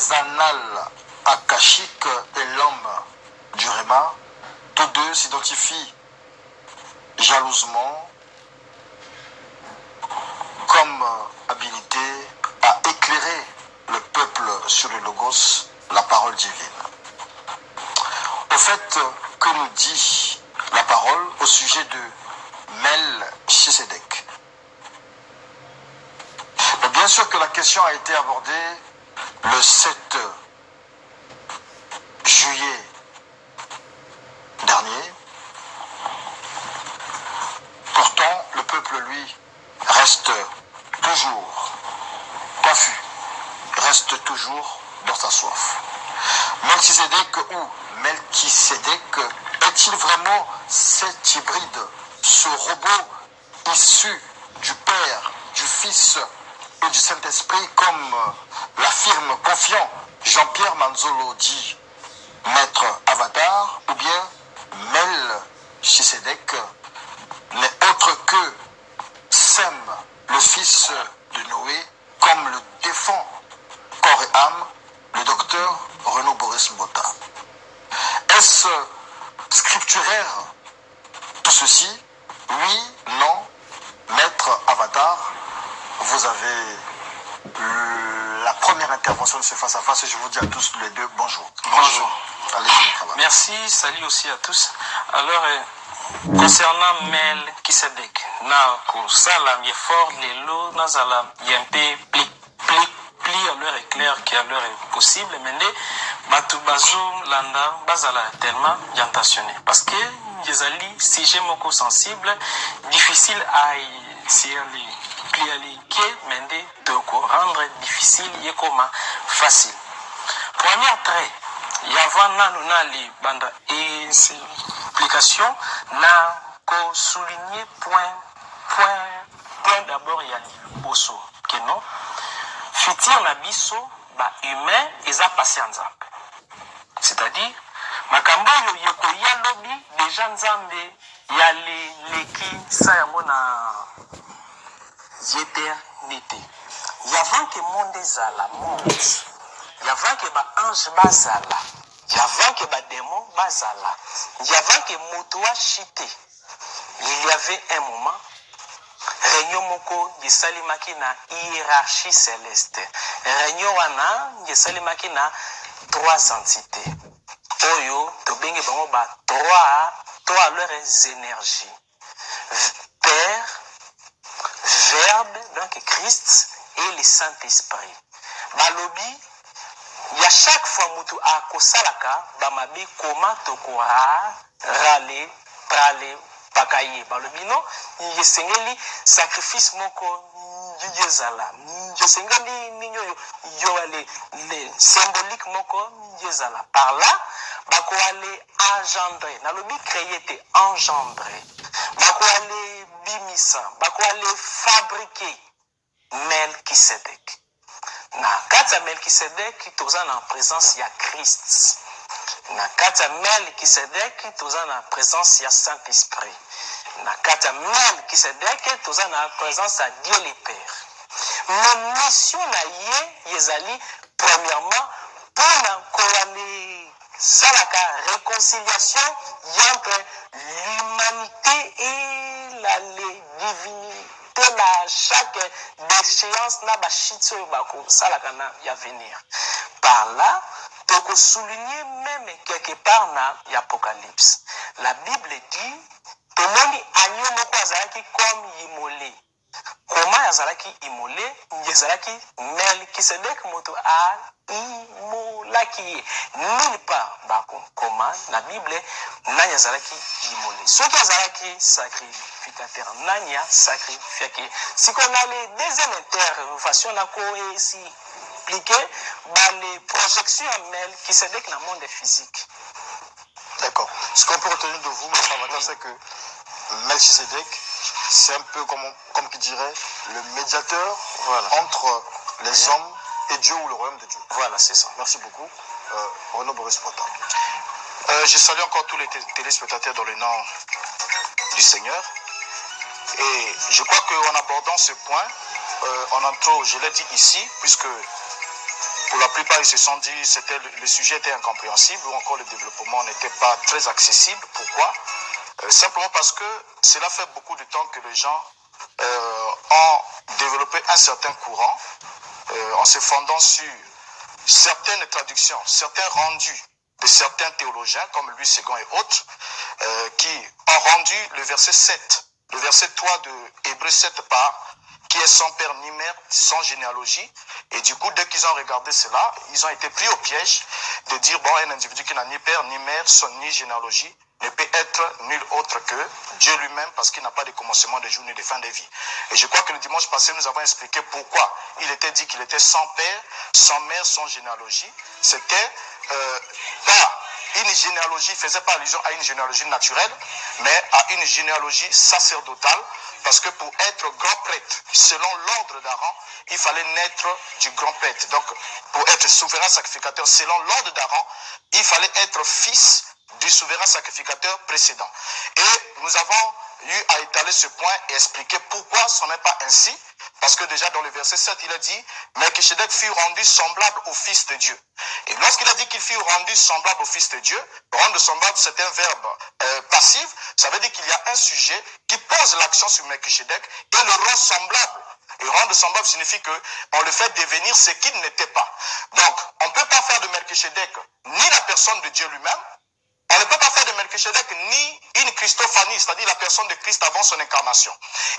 les annales akashiques et l'homme du Réma, tous deux s'identifient jalousement comme habilité à éclairer le peuple sur le Logos, la parole divine. Au fait, que nous dit la parole au sujet de Melchisedec? Bien sûr que la question a été abordée le 7 juillet dernier. Pourtant, le peuple, lui, reste toujours confus, reste toujours dans sa soif. Melchisedec ou Melchisedec est-il vraiment cet hybride, ce robot issu du Père, du Fils et du Saint-Esprit, comme l'affirme confiant Jean-Pierre Manzolo dit Maître Avatar, ou bien Melchisedec n'est autre que Sem, le fils de Noé, comme le défend corps et âme le docteur Renaud Boris Mbota. Est-ce scripturaire tout ceci? Oui, non, Maître Avatar, vous avez la première intervention de ce face-à-face et je vous dis à tous les deux bonjour. Bonjour. Allez-y, merci, salut aussi à tous. Alors, concernant Melchisedec, na kosala effort lelo nazala yempe pli à l'heure éclair qui à l'heure est possible, mais batu bazo landa bazala tellement intentionné parce que yezali sujet moko sensible, difficile à mende de rendre difficile yekoma facile. Premier trait, yavana nunali banda explication na ko souligner point d'abord ya liboso que non futur na biso ba humain eza passé en Nzambe, c'est-à-dire makambo yo yekoya lobi déjà Nzambe ya leki sa yango na éternité. Yavant que monde ezala monde, yavant que ba ange bazala, yavant que ba démon bazala, yavant que moto a chité, il y avait un moment réunion moko yesalimaki na hiérarchie céleste. Réunion wana yesalimaki na trois entités. Oyo tobenge bango ba trois leurs énergies. Père, Verbe, donc Christ et le Saint-Esprit. Balobi, il y a chaque fois mutu a kosalaka bamabe koma tokora rale prale pakaye balobi no yesengeli sacrifice moko yezala yesengeli ninyo yo le symbolique moko yezala par là bako ale engendrer nalobi créer te engendrer bako ale bimisa bako ale fabriquer Melchisedec. Na kati ya Melchisedec toza na présence ya Christ. Na kati ya Melchisedec toza na présence ya Saint-Esprit. Na kati ya Melchisedec toza na présence ya Dieu le Père. Mais mission na ye yezali premièrement pour na koale salaka réconciliation entre l'humanité et la divinité. Na chaque déchéance na bashitso bako salaka na ya venir. Par là, toko souligner même quelque part na Apocalypse. La Bible dit tomoni agneau moko azalaki comme immolé. Comment azalaki immolé? Yazalaki Melchisedec moto a immolaki. Nulle part bako comment la Bible na yazalaki immolé. Ce qui azalaki sacrificateur nanya sacrifié. Si qu'on a les deuxième intervention na ko ici expliquer les projections à Melchisedec dans le monde physique. D'accord. Ce qu'on peut retenir de vous, M. Avatar, c'est que Melchisedec, c'est un peu comme qui dirait le médiateur entre les hommes et Dieu ou le royaume de Dieu. Voilà, c'est ça. Merci beaucoup. Renaud Boris Mbota. Je salue encore tous les téléspectateurs dans le nom du Seigneur. Et je crois qu'en abordant ce point, en entrant, je l'ai dit ici, puisque pour la plupart, ils se sont dit que le sujet était incompréhensible ou encore le développement n'était pas très accessible. Pourquoi? Simplement parce que cela fait beaucoup de temps que les gens ont développé un certain courant en se fondant sur certaines traductions, certains rendus de certains théologiens comme Louis II et autres qui ont rendu le verset 7, le verset 3 de Hébreux 7 par qui est sans père ni mère, sans généalogie. Et du coup, dès qu'ils ont regardé cela, ils ont été pris au piège de dire, bon, un individu qui n'a ni père, ni mère, ni généalogie, ne peut être nul autre que Dieu lui-même parce qu'il n'a pas de commencement de jour ni de fin de vie. Et je crois que le dimanche passé, nous avons expliqué pourquoi il était dit qu'il était sans père, sans mère, sans généalogie. C'était pas une généalogie, faisait pas allusion à une généalogie naturelle, mais à une généalogie sacerdotale, parce que pour être grand prêtre, selon l'ordre d'Aaron, il fallait naître du grand prêtre. Donc, pour être souverain sacrificateur, selon l'ordre d'Aaron, il fallait être fils du souverain sacrificateur précédent. Et nous avons eu à étaler ce point et expliquer pourquoi ce n'est pas ainsi. Parce que déjà dans le verset 7, il a dit « Melchisedec fut rendu semblable au Fils de Dieu ». Et lorsqu'il a dit qu'il fut rendu semblable au Fils de Dieu, rendre semblable c'est un verbe passif, ça veut dire qu'il y a un sujet qui pose l'action sur Melchisedec et le rend semblable. Et rendre semblable signifie qu'on le fait devenir ce qu'il n'était pas. Donc, on ne peut pas faire de Melchisedec ni la personne de Dieu lui-même, on ne peut pas faire de Melchisedec ni une Christophanie, c'est-à-dire la personne de Christ avant son incarnation.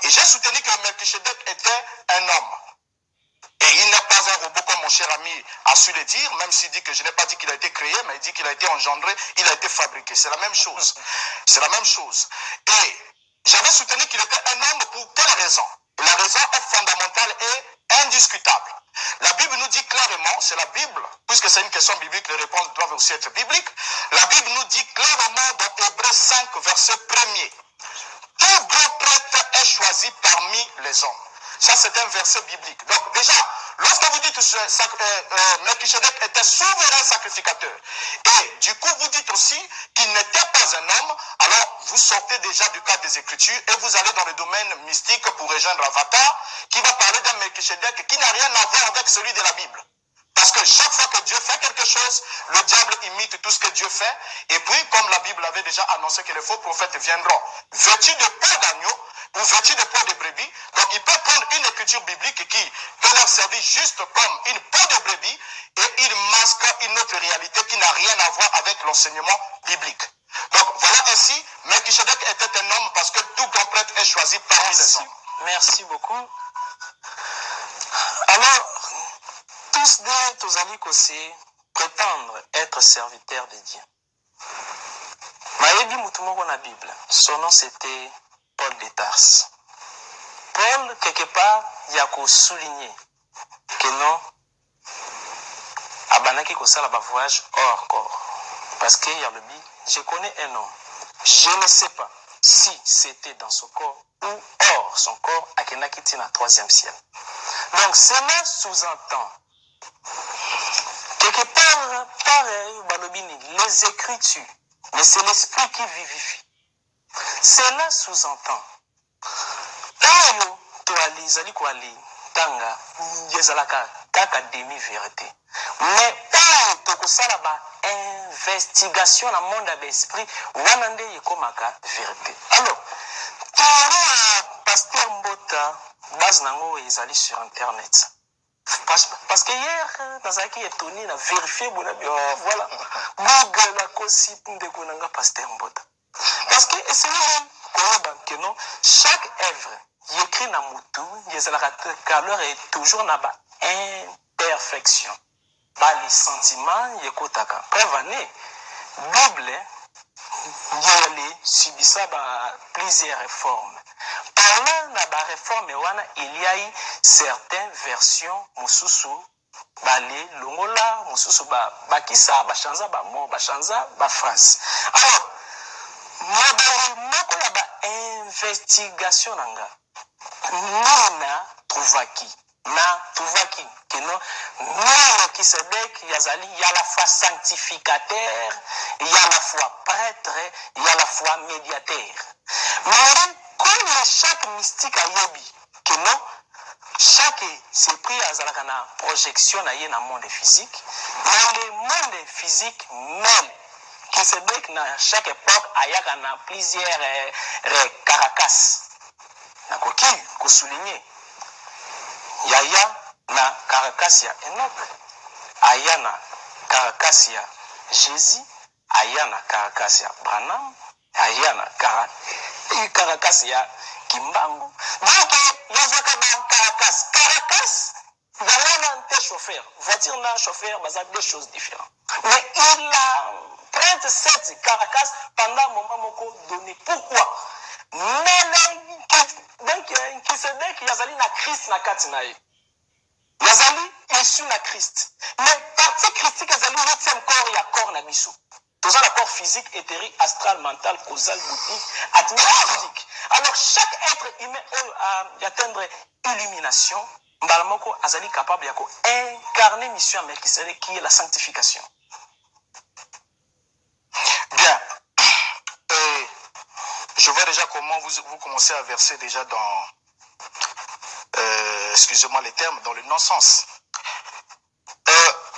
Et j'ai soutenu que Melchisedec était un homme. Et il n'est pas un robot comme mon cher ami a su le dire, même s'il dit que je n'ai pas dit qu'il a été créé, mais il dit qu'il a été engendré, il a été fabriqué. C'est la même chose. C'est la même chose. Et j'avais soutenu qu'il était un homme pour quelle raison? Et la raison est fondamentale et indiscutable. La Bible nous dit clairement, c'est la Bible, puisque c'est une question biblique, les réponses doivent aussi être bibliques. La Bible nous dit clairement dans Hébreux 5, verset 1er, tout grand prêtre est choisi parmi les hommes. Ça, c'est un verset biblique. Donc, déjà, lorsque vous dites que Melchisedec était souverain sacrificateur, et du coup, vous dites aussi qu'il n'était pas un homme, alors vous sortez déjà du cadre des Écritures et vous allez dans le domaine mystique pour rejoindre Avatar, qui va parler d'un Melchisedec qui n'a rien à voir avec celui de la Bible. Parce que chaque fois que Dieu fait quelque chose, le diable imite tout ce que Dieu fait. Et puis, comme la Bible avait déjà annoncé que les faux prophètes viendront vêtus de peau d'agneau ou vêtus de peau de brebis, donc il peut prendre une écriture biblique qui peut leur servir juste comme une peau de brebis et il masque une autre réalité qui n'a rien à voir avec l'enseignement biblique. Donc voilà ainsi, Melchisedec était un homme parce que tout grand prêtre est choisi parmi les hommes. Merci beaucoup. Alors, tous deux, tous allez aussi prétendre être serviteurs de Dieu. Maïbi Moutoumoko na Bible, son nom c'était Paul de Tarse. Paul, quelque part, il y a qu'à souligner que non, Abanaki Kosala va voyage hors corps. Parce qu'il y a le dit, je connais un homme, je ne sais pas si c'était dans son corps ou hors son corps, à Kenakiti na troisième ciel. Donc cela sous-entend quelque part, pareil, Balobini, les Écritures, mais c'est l'Esprit qui vivifie. Cela sous-entend. Oyo, toali, zali kwali, tanga, yezalaka, kaka demi-vérité. Mais oyo, tokosala ba investigation na monde de l'esprit, wanande yekomaka vérité. Alors, pour Pasteur Mbota, base nango ezali sur Internet. Parce que hier, dans un qui est tenu, on a vérifié, voilà, Google a aussi de Konanga Pasteur Mbota. Parce que c'est que non, chaque œuvre, il écrit dans Moutou, il y a l'heure est toujours dans imperfection. Les sentiments, il y a prévané. Bible, il y a subissé plusieurs réformes. Parlant de la réforme, il y a eu certaines versions, Moussousou, Balé, Longola, Moussousou, Bakissa, Bachanza, Bamo, Bachanza, Bafrance. Alors, ma investigation, na trouvaki, que non, Melchisedec, il y a la fois sanctificateur, il y a la fois prêtre, il y a la fois médiateur. Mais comme chaque mystique a yobi, que non, chaque esprit azalaka na projection na ye na monde physique. Dans le monde physique même, qui se dit que dans chaque époque, ayaka na plusieurs caracas. Nakoki ko souligner. Yaya na caracas ya Enoch, aya na caracas ya Jésus, aya na caracas ya Branham, aya na caracas ya Kimbangu. Donc, il y a Caracas. Caracas, il y a un chauffeur. Voiture d'un chauffeur, mais ça deux choses différentes. Mais il a 37 Caracas pendant un moment donné. Pourquoi? Donc, qui se dit qu'il y a na Christ na Katinaï. Il y a issu na Christ. Mais partie christique, il y a 8e corps, il y a corps na Bissou. Tout ça, le corps physique, éthérique, astral, mental, causal, boutique, physique. Alors, chaque être humain d'atteindre illumination, Mbalamoko Azali capable d'incarner mission à Melchisedec qui est la sanctification. Bien. Je vois déjà comment vous commencez à verser déjà dans, excusez-moi les termes, dans le non-sens.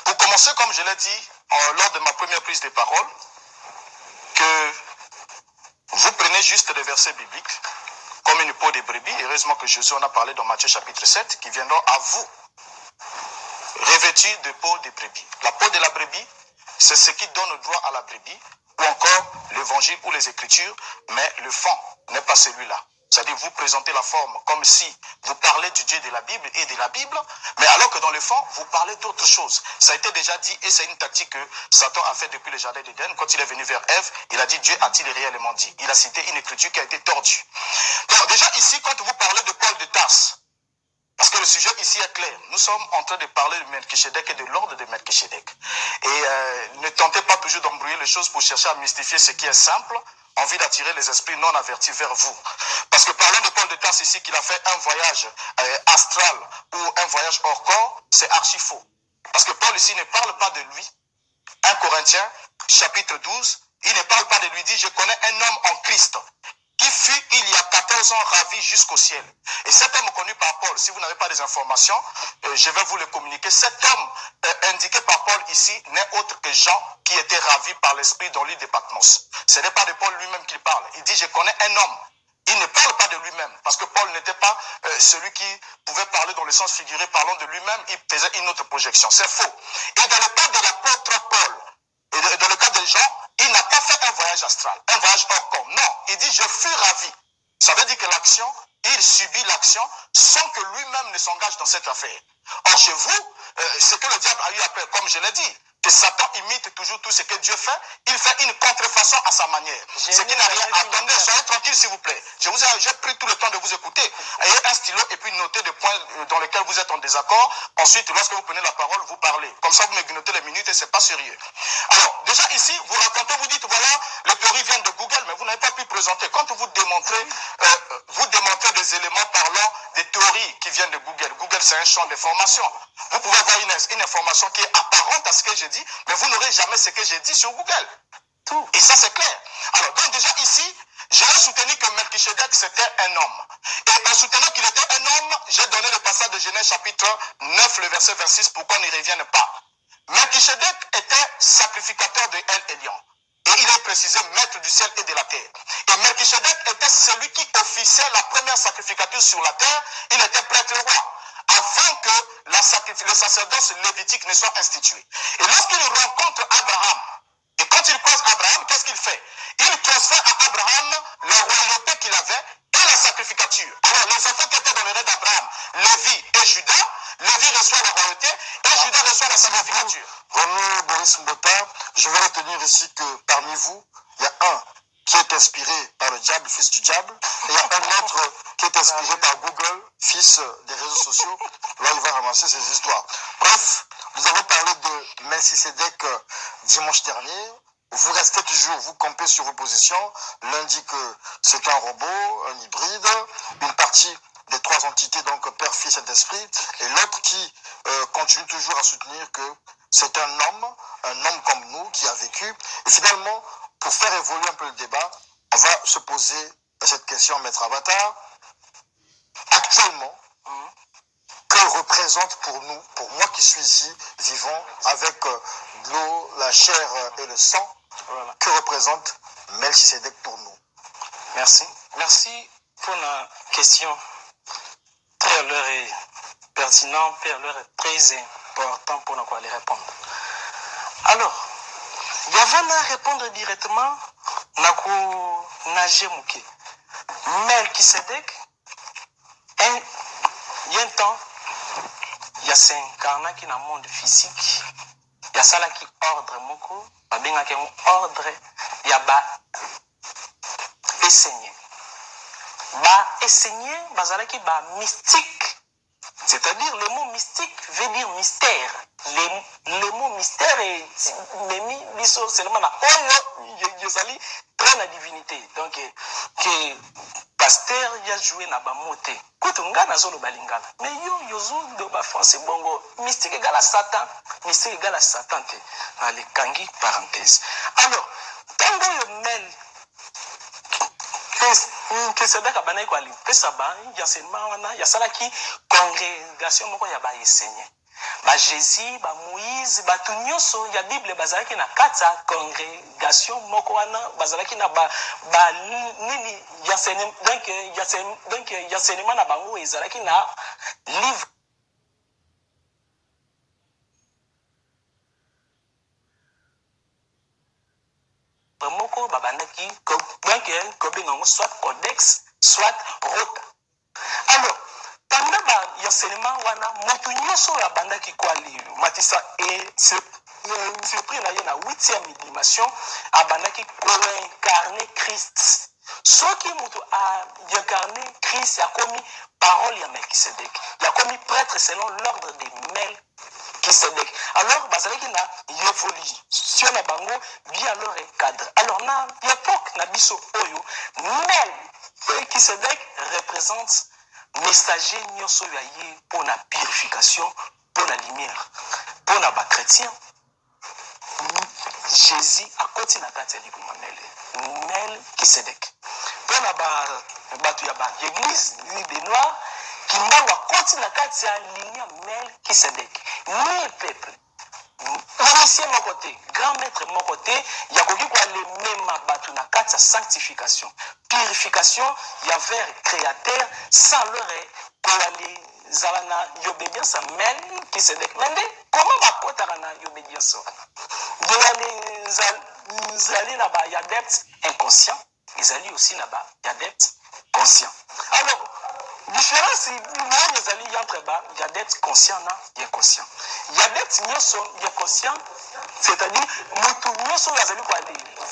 Pour commencer, comme je l'ai dit, lors de ma première prise de parole, que vous prenez juste des versets bibliques comme une peau de brebis. Heureusement que Jésus en a parlé dans Matthieu chapitre 7, qui viendront à vous revêtus de peau de brebis. La peau de la brebis, c'est ce qui donne droit à la brebis, ou encore l'évangile ou les écritures, mais le fond n'est pas celui-là. C'est-à-dire vous présentez la forme comme si vous parlez du Dieu de la Bible et de la Bible, mais alors que dans le fond, vous parlez d'autre chose. Ça a été déjà dit et c'est une tactique que Satan a fait depuis le jardin d'Éden. Quand il est venu vers Ève, il a dit Dieu a-t-il réellement dit? Il a cité une écriture qui a été tordue. Donc déjà ici, quand vous parlez de Paul de Tarse, parce que le sujet ici est clair, nous sommes en train de parler de Melchisedec et de l'ordre de Melchisedec. Et ne tentez pas toujours d'embrouiller les choses pour chercher à mystifier ce qui est simple, envie d'attirer les esprits non avertis vers vous. Parce que parlant de Paul de Tarse ici, qu'il a fait un voyage astral ou un voyage hors corps, c'est archi faux. Parce que Paul ici ne parle pas de lui. 1 Corinthiens, chapitre 12, il ne parle pas de lui, il dit, je connais un homme en Christ, qui fut il y a 14 ans ravi jusqu'au ciel. Et cet homme connu par Paul, si vous n'avez pas des informations, je vais vous le communiquer. Cet homme indiqué par Paul ici n'est autre que Jean qui était ravi par l'esprit dans l'île de Patmos. Ce n'est pas de Paul lui-même qu'il parle. Il dit, je connais un homme. Il ne parle pas de lui-même, parce que Paul n'était pas celui qui pouvait parler dans le sens figuré, parlant de lui-même, il faisait une autre projection. C'est faux. Et dans le cas de l'apôtre Paul, et dans le cas de Jean, il n'a pas fait un voyage astral, un voyage hors corps. Non, il dit, je fus ravi. Ça veut dire que l'action, il subit l'action sans que lui-même ne s'engage dans cette affaire. Or, chez vous, ce que le diable a eu à faire, comme je l'ai dit, que Satan imite toujours tout ce que Dieu fait, il fait une contrefaçon à sa manière. Ce qui n'a rien à attendre. Soyez tranquille, s'il vous plaît. J'ai pris tout le temps de vous écouter. Ayez un stylo et puis notez des points dans lesquels vous êtes en désaccord. Ensuite, lorsque vous prenez la parole, vous parlez. Comme ça, vous me notez les minutes et c'est pas sérieux. Alors, déjà ici, vous racontez, vous dites, voilà, les théories viennent de Google, mais vous n'avez pas pu présenter. Quand vous démontrez des éléments parlant des théories qui viennent de Google. Google, c'est un champ d'information. Vous pouvez avoir une information qui est apparente à ce que j'ai dit, mais vous n'aurez jamais ce que j'ai dit sur Google. Tout. Et ça, c'est clair. Alors, donc déjà ici, j'ai soutenu que Melchisedec, c'était un homme. Et en soutenant qu'il était un homme, j'ai donné le passage de Genèse chapitre 9, le verset 26, pour qu'on n'y revienne pas. Melchisedec était sacrificateur de El Elyon. Et il est précisé maître du ciel et de la terre. Et Melchisedec était celui qui officiait la première sacrificature sur la terre. Il était prêtre roi. Avant que le sacerdoce lévitique ne soit institué. Et lorsqu'il rencontre Abraham, et quand il croise Abraham, qu'est-ce qu'il fait? Il transfère à Abraham la royauté qu'il avait et la sacrificature. Alors les enfants qui étaient dans le règne d'Abraham, Lévi et Judas, Lévi reçoit la royauté et Judas reçoit la sacrificature. René Boris Mbota, je vais retenir ici que parmi vous, il y a un qui est inspiré par le diable, fils du diable, et il y a un autre qui est inspiré par Google, fils des réseaux sociaux. Là, il va ramasser ses histoires. Bref, nous avons parlé de Melchisedec dimanche dernier. Vous restez toujours, vous campez sur vos positions. L'un dit que c'est un robot, un hybride, une partie des trois entités, donc Père, Fils, Saint-Esprit, et l'autre qui continue toujours à soutenir que c'est un homme comme nous, qui a vécu. Et finalement, pour faire évoluer un peu le débat, on va se poser cette question, Maître Avatar. Actuellement, représente pour nous, pour moi qui suis ici, vivant avec l'eau, la chair et le sang, Voilà. que représente Melchisedec pour nous? Merci. Merci pour la question. Très l'heure est pertinent, l'heure est très important pour nous aller répondre. Alors, il y avait à répondre directement na Jemuke. Melchisedec, il y a un temps, il y a 5 ans qui dans le monde physique, il y a ça là qui ordre moko, il y a un ordre, il y a enseigné. Enseigner, bazalaki ba mystique. C'est-à-dire le mot mystique veut dire mystère. Le mot mystère est memi biso seulement na oyo yozali très la divinité. Donc que pasteur a joué na ba moté. Kutu ngana zolo balingana. Mais yozo de ba français bongo mystique égale à Satan, mystique égale à Satan te. Allez kangi parenthèse. Alors, tango yo mel que c'est d'accord bana quoi pesa ba enseignement wana ya sala ki congrégation moko ya ba enseigner ba Jésus ba Moïse ba tunyoso ya Bible bazalaki na kata congrégation moko wana bazalaki na ba nini ya enseignement donc ya enseignement na bango ezalaki na livre moko babandaki donc soit codex soit rota. Alors pendant l'enseignement wana motu nyonso abandaki kwa lilo matisa et surpris na ye na 8e dimension abandaki co-incarner Christ. Soki motu a incarné Christ a commis parole ya Melchisedec, il a commis prêtre selon l'ordre de Melchisedec. Alors bazalaki na évolution na bango bien leur cadre. Alors na l'époque na biso oyo Melchisedec représente messager nyonso ya ye pour la purification, pour la lumière, pour la chrétien. Jésus a continué à faire Melchisedec. Pour la batu ya ba église des noirs qui m'a continué à faire Melchisedec. Ni peuple. Initié mon côté, grand maître mon côté, il y a quoi les mêmes batu na kati sanctification, purification, il y avait créateur sans leur pour aller zalana y'obédience à Melchisedec. Mais comment ma pote na y'obédience? Il y a les là-bas, il y a adeptes inconscients, ils allaient aussi là-bas, il y a adeptes conscients. Alors, différence il y a entre bas, il y a d'être conscient, il y a conscient. Il y a d'être conscient, c'est-à-dire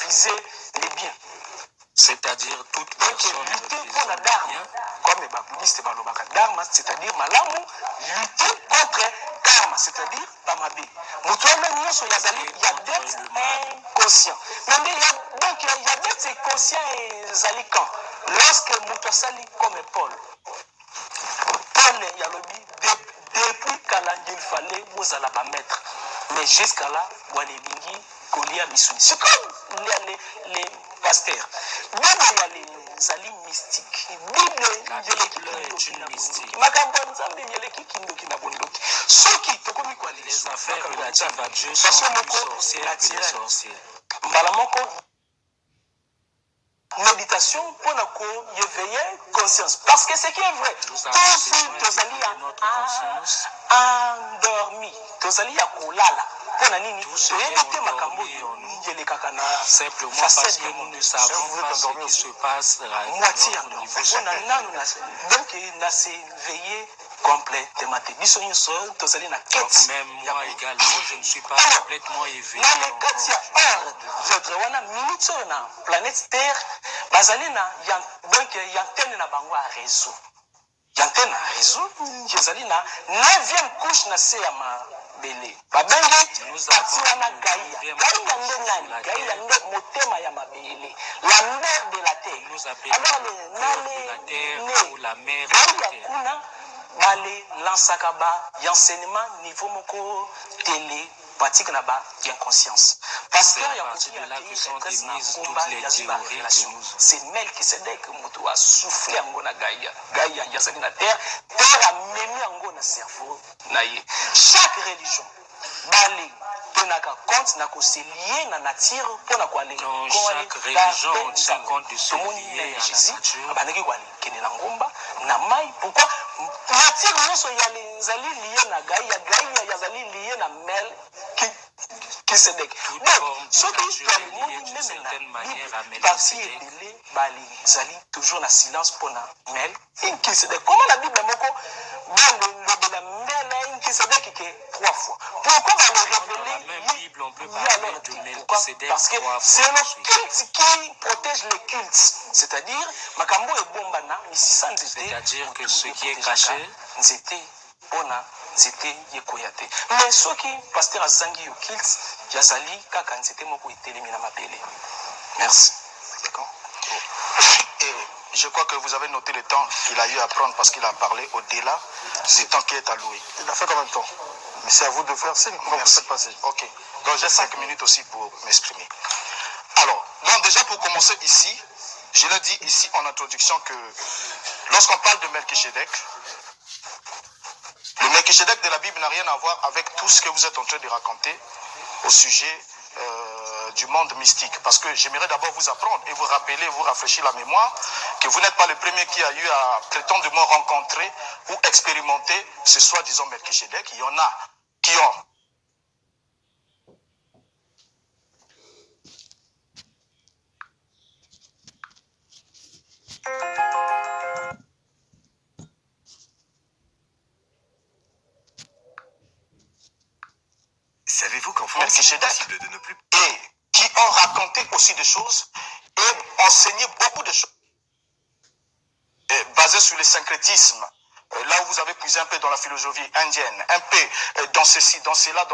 viser les biens. C'est-à-dire toute personne lutter pour la dharma, comme les bouddhistes dharma, c'est-à-dire malamu, lutter contre karma, c'est-à-dire bamabe. Il y a d'être inconscient. Donc il y a d'être conscient et zalikan. Lorsque Moutosali comme Paul, il y a le depuis qu'il fallait vous allez pas mettre. Mais jusqu'à là, c'est comme les pasteurs. Bible, il y a les alliés mystiques. Bible, il y a les mystiques. les affaires relatives à Dieu sont plus sorcières que les sorciers. Méditation pour nous éveiller conscience. Parce que ce qui est vrai, tous nos alliés endormis, tous alliés à Kolala. Simplement parce que nous ne savons pas ce qui se passe moitié endormi. Donc, il a s'éveillé complètement. Donc même moi également, je ne suis pas complètement éveillé. Planète Terre, donc il y a antenne na bango à réseau. Il y a antenne à réseau, il y a 9e couche na se ya mabele. Babengi parti wana Gaïa. Gaïa nde motema ya mabele. La mère de la terre. Nous appelons la mère de la terre. Bale lansaka ba enseignement niveau moko télé pratique na ba bien conscience. Parce que à partir de là que sont émises toutes les théories que nous... C'est Melchisedec moto a soufflé yango na Gaïa. Gaïa yazali na terre, terre a memi yango na cerveau na ye. Chaque religion bali tenaka compte na ko se lier na nature pour na ko aller. Dans chaque religion tient compte de se lier à la nature. Abanaki ko aller kene na ngomba na mai. Pourquoi nature nyonso ya lenzali lié na Gaïa, Gaïa yazali lié na Melchisedec. Donc ce qui est d'une certaine manière à Melchisedec, bali zali toujours na silence pour na Melchisedec. Comment la Bible moko de la Melchisedec qui est 3 fois. Pourquoi on va le révéler? Dans la même Bible, on peut parler de Melchisedec. Parce que c'est le culte qui protège les cultes. C'est-à-dire, Makambo et Bombana, c'est-à-dire que ce qui est caché, c'était Bona, c'était Yekoyate. Mais ce qui, pasteur Azangi au culte, Yazali, Kakan, c'était Moko Itelemina Mapele. Merci. D'accord. Et je crois que vous avez noté le temps qu'il a eu à prendre parce qu'il a parlé au-delà du temps qui est alloué. Il a fait combien de temps? Mais c'est à vous de faire signe. Comment vous faites passer? Ok. Donc j'ai 5 minutes aussi pour m'exprimer. Alors, donc déjà pour commencer ici, je l'ai dit ici en introduction que lorsqu'on parle de Melchisedec, le Melchisedec de la Bible n'a rien à voir avec tout ce que vous êtes en train de raconter au sujet du monde mystique. Parce que j'aimerais d'abord vous apprendre et vous rappeler, vous rafraîchir la mémoire que vous n'êtes pas le premier qui a eu à prétendument rencontrer ou expérimenter ce soi-disant Melchisedec. Il y en a qui ont Savez-vous qu'en France, c'est possible de ne plus... Et qui ont raconté aussi des choses et enseigné beaucoup de choses basées sur le syncrétisme. Là où vous avez puisé un peu dans la philosophie indienne, un peu dans ceci, dans cela,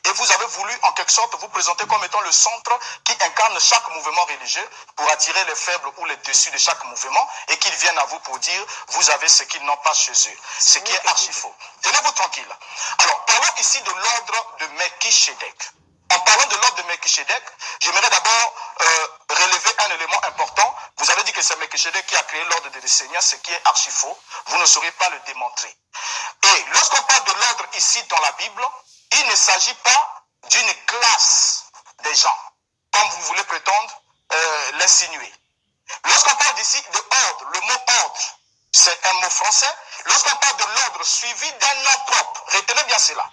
et vous avez voulu en quelque sorte vous présenter comme étant le centre qui incarne chaque mouvement religieux pour attirer les faibles ou les déçus de chaque mouvement et qu'ils viennent à vous pour dire vous avez ce qu'ils n'ont pas chez eux, ce qui est archi faux. Tenez-vous tranquille. Alors, parlons ici de l'ordre de Melchisedec. En parlant de l'ordre de Melchisedec, j'aimerais d'abord relever un élément important. Vous avez dit que c'est Melchisedec qui a créé l'ordre des Seigneurs, ce qui est archi faux. Vous ne saurez pas le démontrer. Et lorsqu'on parle de l'ordre ici dans la Bible, il ne s'agit pas d'une classe des gens, comme vous voulez prétendre l'insinuer. Lorsqu'on parle ici de ordre, le mot ordre, c'est un mot français. Lorsqu'on parle de l'ordre suivi d'un nom propre, retenez bien cela.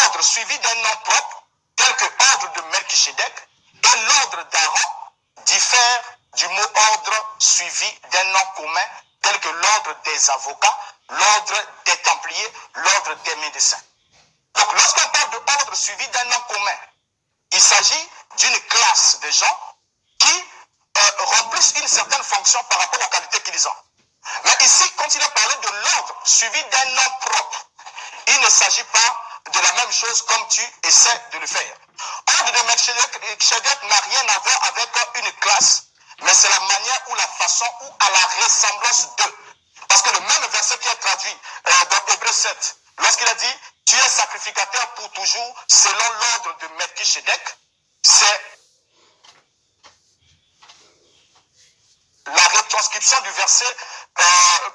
Ordre suivi d'un nom propre, tel que l'ordre de Melchisedec, et l'ordre d'Aaron diffère du mot ordre suivi d'un nom commun, tel que l'ordre des avocats, l'ordre des templiers, l'ordre des médecins. Donc lorsqu'on parle de ordre suivi d'un nom commun, il s'agit d'une classe de gens qui remplissent une certaine fonction par rapport aux qualités qu'ils ont. Mais ici, quand il a parlé de l'ordre suivi d'un nom propre, il ne s'agit pas de la même chose comme tu essaies de le faire. Ordre de Melchisedec n'a rien à voir avec une classe, mais c'est la manière ou la façon ou à la ressemblance d'eux. Parce que le même verset qui est traduit dans Hébreux 7, lorsqu'il a dit « Tu es sacrificateur pour toujours selon l'ordre de Melchisedec », c'est la retranscription du verset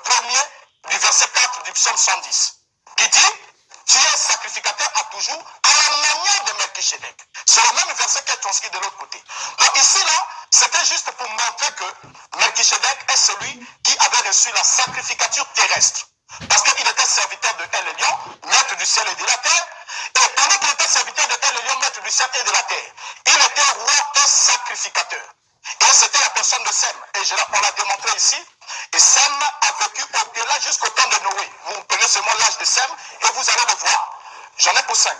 premier, du verset 4 du psaume 110, qui dit « Tu es sacrificateur à toujours à la manière de Melchisedec ». C'est le même verset qui est transcrit de l'autre côté. Donc ici, là, c'était juste pour montrer que Melchisedec est celui qui avait reçu la sacrificature terrestre. Parce qu'il était serviteur de El Elyon, maître du ciel et de la terre. Et pendant qu'il était serviteur de El Elyon, maître du ciel et de la terre, il était roi et sacrificateur. Et c'était la personne de Sem. Et on l'a démontré ici. Et Sem a vécu au-delà jusqu'au temps de Noé. Vous prenez seulement l'âge de Sem et vous allez le voir. J'en ai pour 5.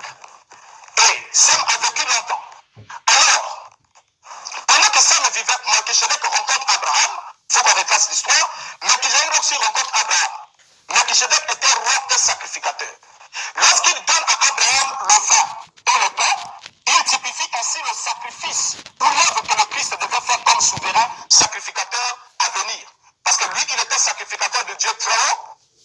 Et Sem a vécu longtemps. Alors, pendant que Sem vivait, Melchisedec rencontre Abraham. Il faut qu'on retrace l'histoire. Melchisedec aussi rencontre Abraham. Melchisedec était roi et sacrificateur. Lorsqu'il donne à Abraham le vin dans le pain, il typifie ainsi le sacrifice pour l'œuvre que le Christ devait faire comme souverain sacrificateur à venir. Parce que lui, il était sacrificateur de Dieu très haut,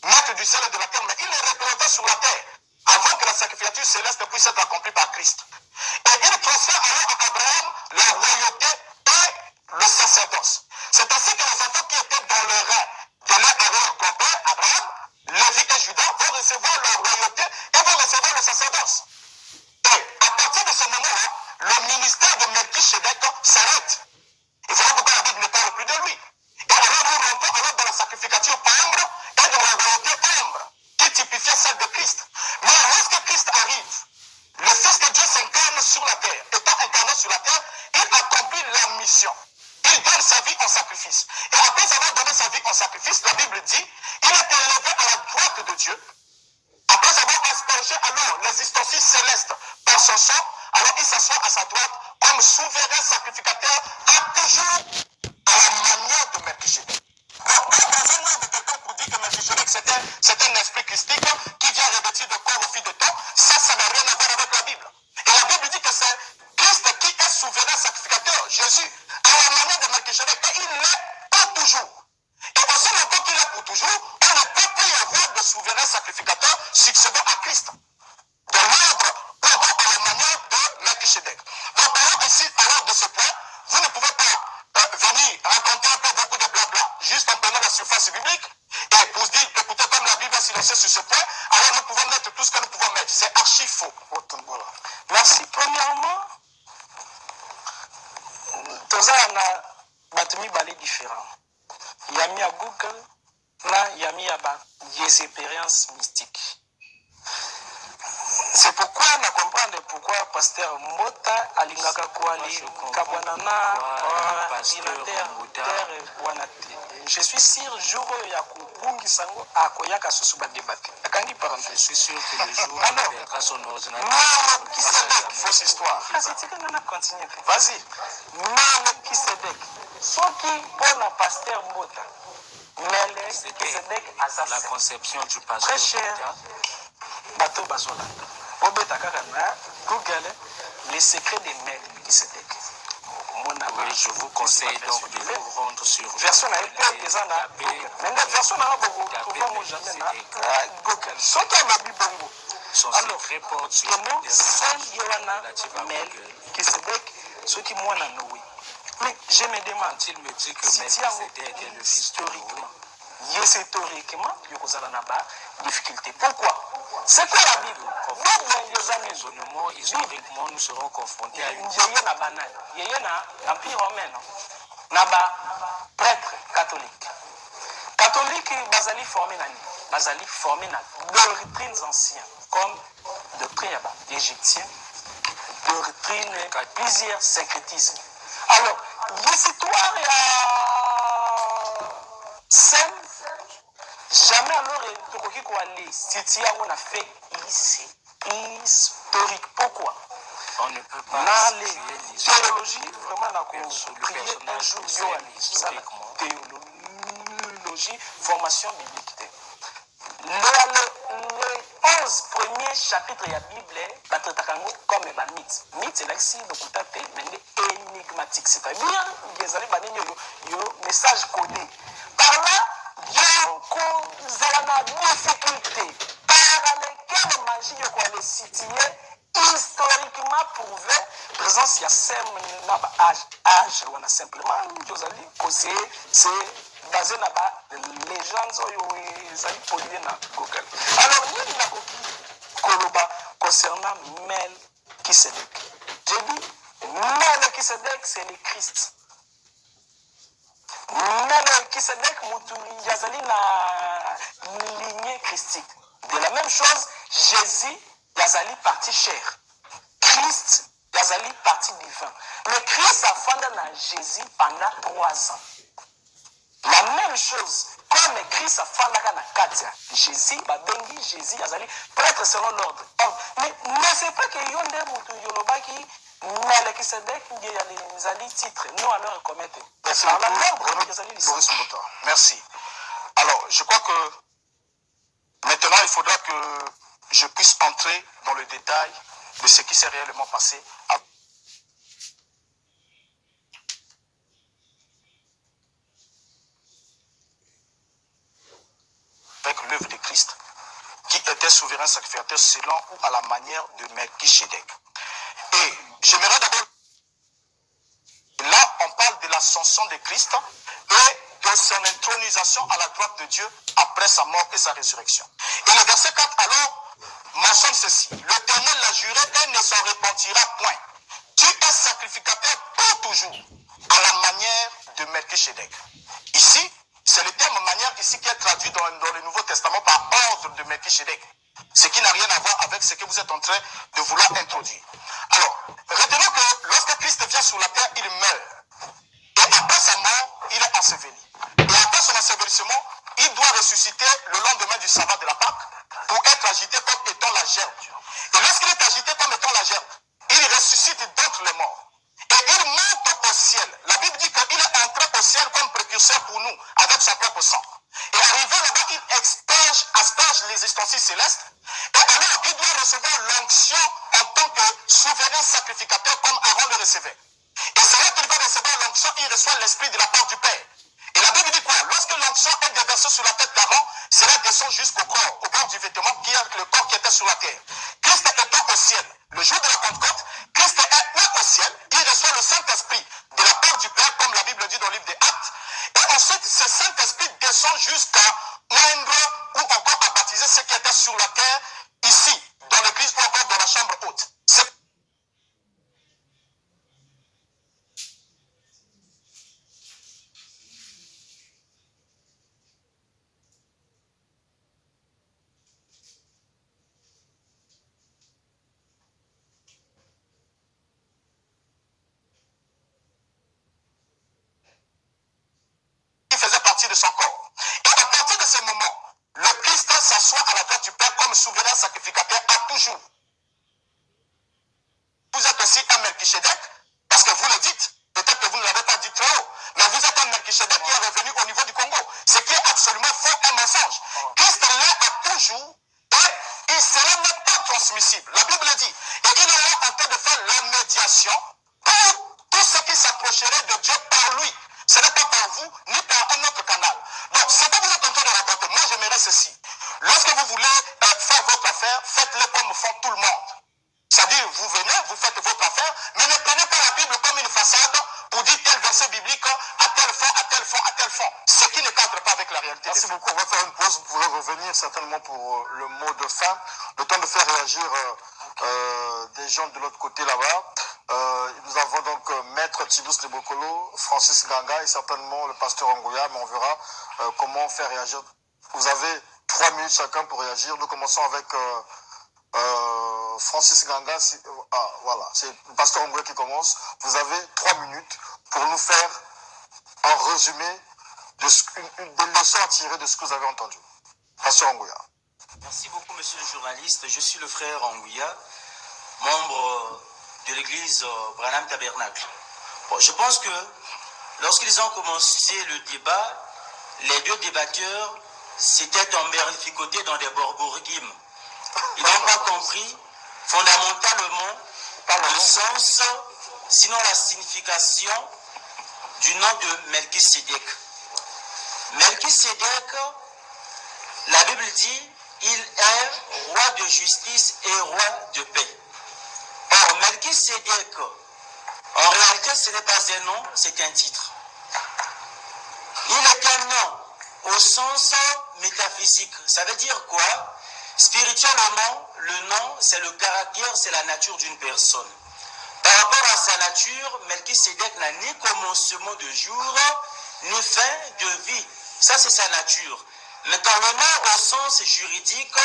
maître du ciel et de la terre, mais il est représenté sur la terre avant que la sacrificature céleste puisse être accomplie par Christ. d'abord sur la terre, il accomplit la mission. Il donne sa vie en sacrifice. Et après avoir donné sa vie en sacrifice, la Bible dit, il est élevé à la droite de Dieu. Après avoir aspergé alors les ustensiles célestes par son sang, alors il s'assoit à sa droite comme souverain sacrificateur à toujours à la manière de Melchisedec. Donc, dans un ordre de quelqu'un pour dire que Melchisedec c'est un esprit christique qui vient revêtir de corps au fil de temps, ça n'a rien à voir avec la Bible. Et la Bible dit que c'est Christ qui est souverain sacrificateur, Jésus, à la manière de Melchisedec, et il l'est pour toujours. Et aussi longtemps qu'il est pour toujours, on ne peut plus y avoir de souverain sacrificateur succédant à Christ. De l'ordre propre à la manière de Melchisedec. Donc, alors ici, alors de ce point, vous ne pouvez pas venir raconter un peu beaucoup de blabla, juste en prenant la surface biblique, et pour se dire, écoutez, comme la Bible est silencieuse sur ce point, alors nous pouvons mettre tout ce que nous pouvons mettre. C'est archi faux. Voilà. Merci. Premièrement, toza na bato mibale différents. Yami à Google, na yami à des expériences mystiques. C'est pourquoi on comprend pourquoi pasteur Mbota alingaka kwali kabwanana je suis sûr jour ya kubungi sango akoyaka susu ba débattre. Akangi parenthèse. Je suis sûr que le jour alors il perdra son ordinateur. Melchisedec, fausse histoire. Vas-y. Melchisedec. Soki pona pasteur Mbota. Melchisedec C'est la conception du pasteur. Très cher. Bateau Bazola. Obeta Kakana, Google, les secrets des Melchisedec. Oui, je vous conseille donc de vous rendre sur version na épée des ana. Mais la version na beaucoup pouvoir jamais na Google. Soki a mabi bongo. Son secret porte sur comment c'est Yohana Melchisedec, ceux qui moi na Noé. Mais je me demande, il me dit que si Melchisedec est le fils de historiquement, historiquement, il y a difficulté. Pourquoi? C'est quoi la Bible? Historiquement, nous serons confrontés à une l'Empire romain, prêtre catholique. Catholique, basali formé na doctrines anciennes, comme doctrine égyptienne, doctrine plusieurs syncrétismes. Alors, l'histoire Sem, jamais alors Tokoki Kouali, Titi on a fait historique. Pourquoi? On ne peut pas dans les théologies, vraiment, prier un jour historiquement. Théologie, formation biblique. Les 11 premiers chapitres de la Bible, comme un mythe. Mythe, c'est là que le contacté est énigmatique. C'est-à-dire, il y a un message codé. Par là, il y a une difficulté par laquelle magie est située, historiquement prouvé, présence il y a 5 âge, on a simplement, c'est basé sur les légendes polluées dans Google. Alors, il y a concernant Melchisedec. J'ai dit, Melchisedec, c'est le Christ. Melchisedec, Yazali na lignée christique. De la même chose, Jésus, Yazali partie chair. Christ, Yazali partie divin. Le Christ a fondé dans Jésus pendant 3 ans. La même chose, comme Christ a fondé dans Katia. Jésus, Babengi, Jésus, Yazali, prêtre selon l'ordre. Mais c'est pas que Yonde Moutou Yoloba qui Melchisedec, il y a les titres. Nous, alors, commettez. Merci. Alors, je crois que maintenant, il faudra que je puisse entrer dans le détail de ce qui s'est réellement passé avec l'œuvre de Christ, qui était souverain sacrificateur selon ou à la manière de Melchisedec. Et j'aimerais d'abord, là, on parle de l'ascension de Christ et de son intronisation à la droite de Dieu après sa mort et sa résurrection. Et le verset 4, alors, mentionne ceci. L'Éternel l'a juré et ne s'en repentira point. Tu es sacrificateur pour toujours, à la manière de Melchisedec. Ici, c'est le terme manière ici qui est traduit dans le Nouveau Testament par ordre de Melchisedec. Ce qui n'a rien à voir avec ce que vous êtes en train de vouloir introduire. Alors, retenons que lorsque Christ m'approcherai de Dieu par lui. Ce n'est pas par vous, ni par un autre canal. Donc, ce que vous êtes en train de rapporter, moi j'aimerais ceci. Lorsque vous voulez faire votre affaire, faites-le comme font tout le monde. C'est-à-dire, vous venez, vous faites votre affaire, mais ne prenez pas la Bible comme une façade pour dire tel verset biblique à tel fond, à tel fond, à tel fond. Ce qui ne cadre pas avec la réalité. Merci beaucoup. On va faire une pause. Vous pourrez revenir certainement pour le mot de fin. Le temps de faire réagir des gens de l'autre côté là-bas. Nous avons donc Maître Tibus de Bokolo, Francis Ganga et certainement le pasteur Angoya, mais on verra comment faire réagir. Vous avez 3 minutes chacun pour réagir. Nous commençons avec Francis Ganga. Voilà, c'est le pasteur Angoya qui commence. Vous avez 3 minutes pour nous faire un résumé des leçons à tirer de ce que vous avez entendu. Pasteur Angoya. Merci beaucoup, monsieur le journaliste. Je suis le frère Anguya, membre de l'église Branham Tabernacle. Bon, je pense que lorsqu'ils ont commencé le débat, les deux débatteurs s'étaient emberlificotés dans des borborgimes. Ils n'ont pas compris fondamentalement le sens, sinon la signification du nom de Melchisédek. Melchisédek, la Bible dit, il est roi de justice et roi de paix. Or, Melchisédek, en réalité, ce n'est pas un nom, c'est un titre. Il est un nom au sens métaphysique. Ça veut dire quoi? Spirituellement, le nom, c'est le caractère, c'est la nature d'une personne. Par rapport à sa nature, Melchisédek n'a ni commencement de jour, ni fin de vie. Ça, c'est sa nature. Mais dans le nom au sens juridique,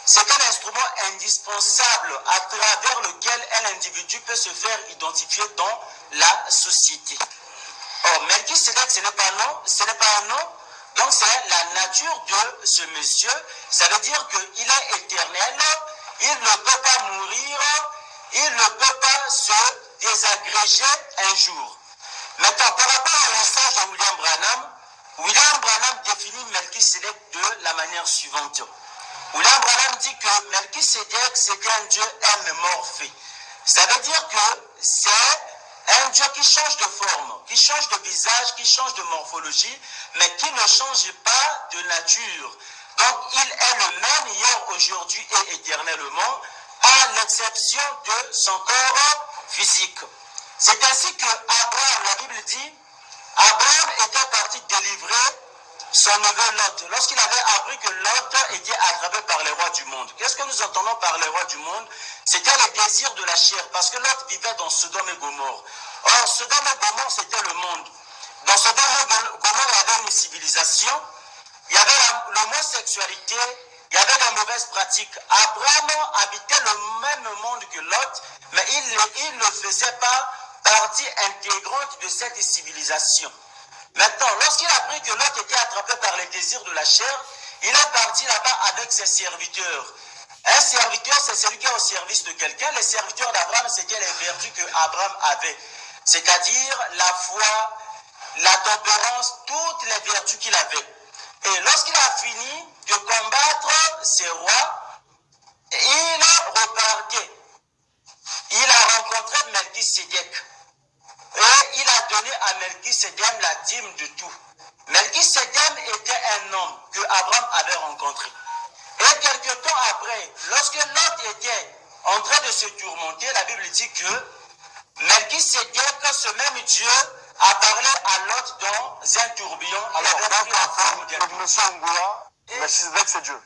c'est un instrument indispensable à travers lequel un individu peut se faire identifier dans la société. Or, Melchisédek, ce n'est pas un nom, donc c'est la nature de ce monsieur. Ça veut dire qu'il est éternel, il ne peut pas mourir, il ne peut pas se désagréger un jour. Maintenant, par rapport au message de William Branham définit Melchisédek de la manière suivante. William Branham dit que Melchisédek, c'est un Dieu amorphé. Ça veut dire que c'est un Dieu qui change de forme, qui change de visage, qui change de morphologie, mais qui ne change pas de nature. Donc, il est le même hier, aujourd'hui et éternellement, à l'exception de son corps physique. C'est ainsi que Abraham, la Bible dit, Abraham était parti délivrer son neveu Lot. Lorsqu'il avait appris que Lot était attrapé par les rois du monde. Qu'est-ce que nous entendons par les rois du monde? C'était le désir de la chair, parce que Lot vivait dans Sodome et Gomorrhe. Or, Sodome et Gomorrhe, c'était le monde. Dans Sodome et Gomorrhe, il y avait une civilisation, il y avait l'homosexualité, il y avait des mauvaises pratiques. Abraham habitait le même monde que Lot, mais il ne faisait pas partie intégrante de cette civilisation. Maintenant, lorsqu'il a appris que Lot était attrapé par les désirs de la chair, il est parti là-bas avec ses serviteurs. Un serviteur, c'est celui qui est au service de quelqu'un. Les serviteurs d'Abraham, c'était les vertus que Abraham avait. C'est-à-dire la foi, la tempérance, toutes les vertus qu'il avait. Et lorsqu'il a fini de combattre ces rois, il repartait. Il a rencontré Melchisédek. Et il a donné à Melchisédek la dîme de tout. Melchisédek était un homme que Abraham avait rencontré. Et quelque temps après, lorsque Lot était en train de se tourmenter, la Bible dit que Melchisédek, ce même Dieu, a parlé à Lot dans un tourbillon. Alors, donc, monsieur Angoula, Melchisédek, c'est Dieu.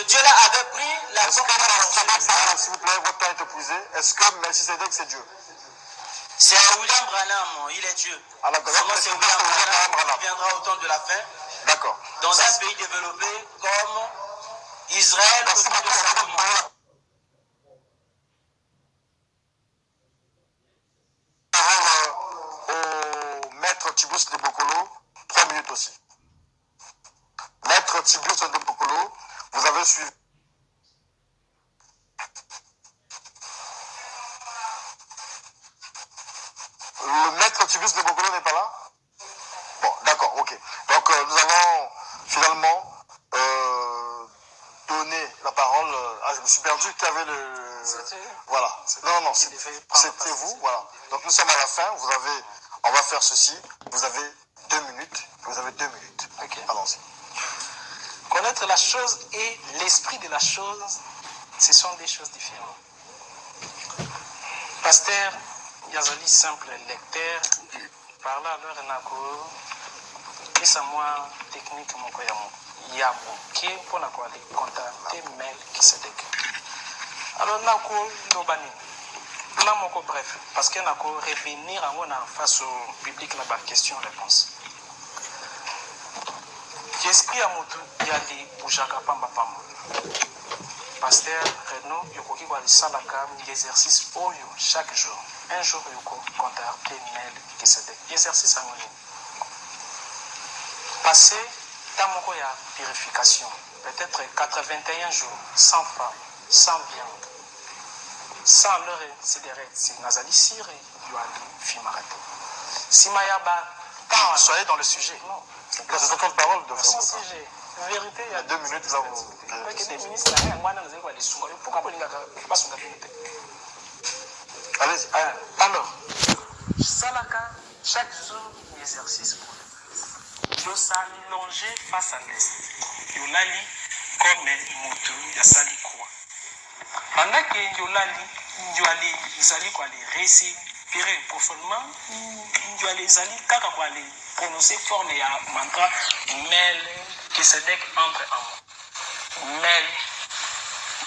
Dieu là avait pris la forme. S'il vous plaît, votre temps est épuisé. Est-ce que Melchisédek, c'est Dieu? C'est William Branham, il est Dieu. Alors, moi, c'est William Branham qui viendra au temps de la fin. D'accord. Dans un pays développé comme Israël, au temps de Salomon. Au maître Tibus de Bokolo, 3 minutes aussi. Maître Tibus de Bokolo, vous avez suivi. Le maître Tibus de Bokolo n'est pas là? Bon, d'accord, ok. Donc nous allons finalement donner la parole à... Je me suis perdu qui avait le... Voilà. Non, c'était vous. Voilà. Donc nous sommes à la fin. On va faire ceci. Vous avez 2 minutes. Ok. Allons-y. Connaître la chose et l'esprit de la chose, ce sont des choses différentes. Pasteur, yazali simple lecteur, parla alors nako, pesa moi technique moko ya moke mpona koale contacter mail Kisedek. Alors nako lobani, na moko bref, parce que nako revenir face au public na ba question-réponse. L'esprit à moto yali boujaka pamba pamba. Pasteur Renaud yokoki kwa lisalaka l'exercice oyo chaque jour. Un jour yoko contacter mail Kisedek. Exercice à nous. Passer dans mon ya purification. Peut-être 81 jours sans femme, sans viande, sans leur cigarette. Si nazali sire yoali fimarate. Si mayaba soyez dans le sujet. Non. C'est ton parole de Sans sujet. Vérité, il y a 2 minutes là où... Allez-y. Alors, Salaka, chaque jour, l'exercice pour le s'allonger face à l'est. Yolali comme moto, yasali quoi. Pendant que Yolali, Zali quoi les récits, pire profondément, Yolali Zali, kaka quoi les prononcer fort les mantra, mel, qui se dec entre en mel,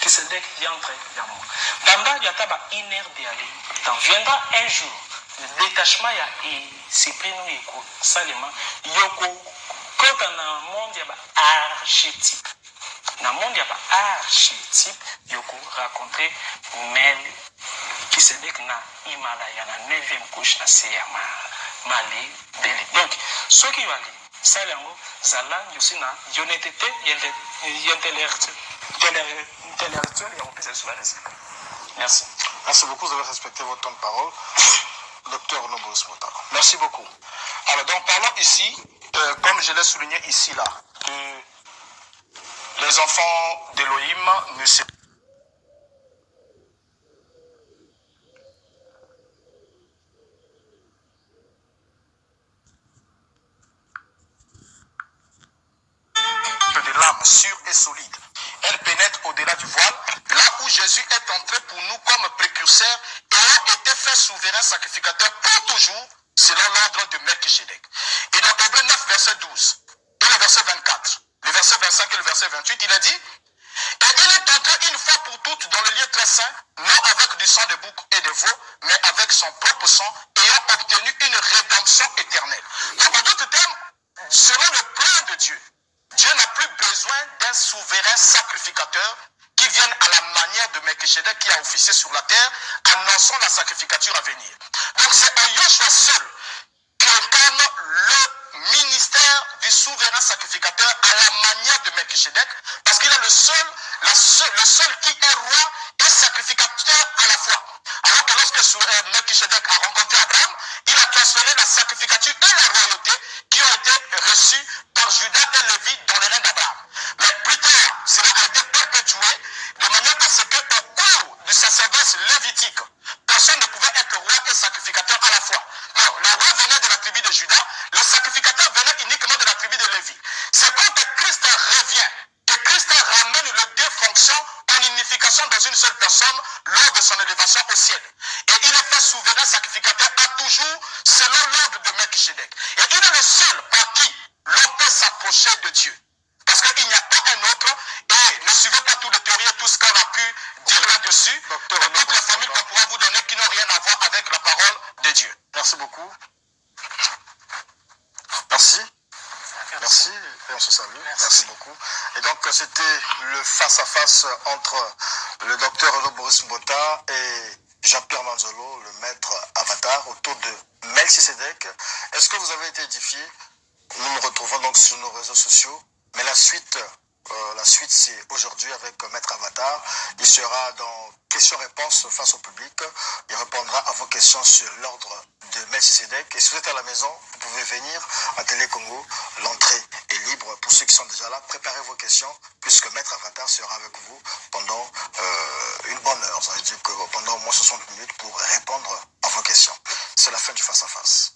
qui se dec entre en pendant yataba une heure d'aller, t'en viendra un jour. Le détachement et c'est pris nous écoute seulement yoko quand on a un monde y a archétype dans le monde y a archétype yoko raconter mel qui se dit que na Himalaya na 9e couche na Seyama Mali Beli donc ce qui va aller ça lango zala yosi na honnêteté intellectuel et on peut se souvenir. Merci. Merci beaucoup, vous avez respecté votre temps de parole. Docteur Renaud Boris Mbota. Merci beaucoup. Alors, donc, parlons ici, comme je l'ai souligné ici, là, que les enfants d'Elohim ne se de l'âme sûre et solide. Elle pénètre au-delà du voile, là où Jésus est entré pour nous comme précurseur et a été fait souverain sacrificateur pour toujours, selon l'ordre de Melchisedec. Et dans Hébreux 9, verset 12, et le verset 24, le verset 25 et le verset 28, il a dit, et il est entré une fois pour toutes dans le lieu très saint, non avec du sang de bouc et de veau, mais avec son propre sang, ayant obtenu une rédemption éternelle. Donc en d'autres termes, selon le plan de Dieu, Dieu n'a plus besoin d'un souverain sacrificateur qui vienne à la manière de Melchisedec qui a officié sur la terre, annonçant la sacrificature à venir. Donc c'est un Yeshua seul qui incarne le ministère du souverain sacrificateur à la manière de Melchisedec, parce qu'il est le seul qui est roi et sacrificateur à la fois. Alors que lorsque Melchisedec a rencontré Abraham, il a transféré la sacrificature et la royauté qui ont été reçues par Judas et Lévi dans les reins d'Abraham. Mais plus tard, cela a été perpétué de manière à ce qu'au cours du sacerdoce lévitique, personne ne pouvait être roi et sacrificateur à la fois. Non, le roi venait de la tribu de Judas, le sacrificateur venait uniquement de la tribu de Lévi. C'est quand Christ revient, que Christ ramène les deux fonctions en unification dans une seule personne lors de son élévation au ciel. Et il est fait souverain sacrificateur à toujours selon l'ordre de Melchisedec. Et il est le seul par qui l'on peut s'approcher de Dieu. Parce qu'il n'y a pas un autre, et ne suivez pas toutes les théories et tout ce qu'on a pu dire là-dessus, toutes les formules qu'on pourra vous donner qui n'ont rien à voir avec la parole de Dieu. Merci beaucoup. Merci. Merci, et on se salue. Merci beaucoup. Et donc, c'était le face-à-face entre le docteur Renaud Boris Mbota et Jean-Pierre Manzolo, le maître avatar, autour de Melchisedec. Est-ce que vous avez été édifié? Nous nous retrouvons donc sur nos réseaux sociaux. Mais la suite c'est aujourd'hui avec Maître Avatar. Il sera dans questions-réponses face au public. Il répondra à vos questions sur l'ordre de Melchisedec. Et si vous êtes à la maison, vous pouvez venir à Télé Congo. L'entrée est libre. Pour ceux qui sont déjà là, préparez vos questions puisque Maître Avatar sera avec vous pendant bonne heure. Ça veut dire que pendant au moins 60 minutes pour répondre à vos questions. C'est la fin du face-à-face.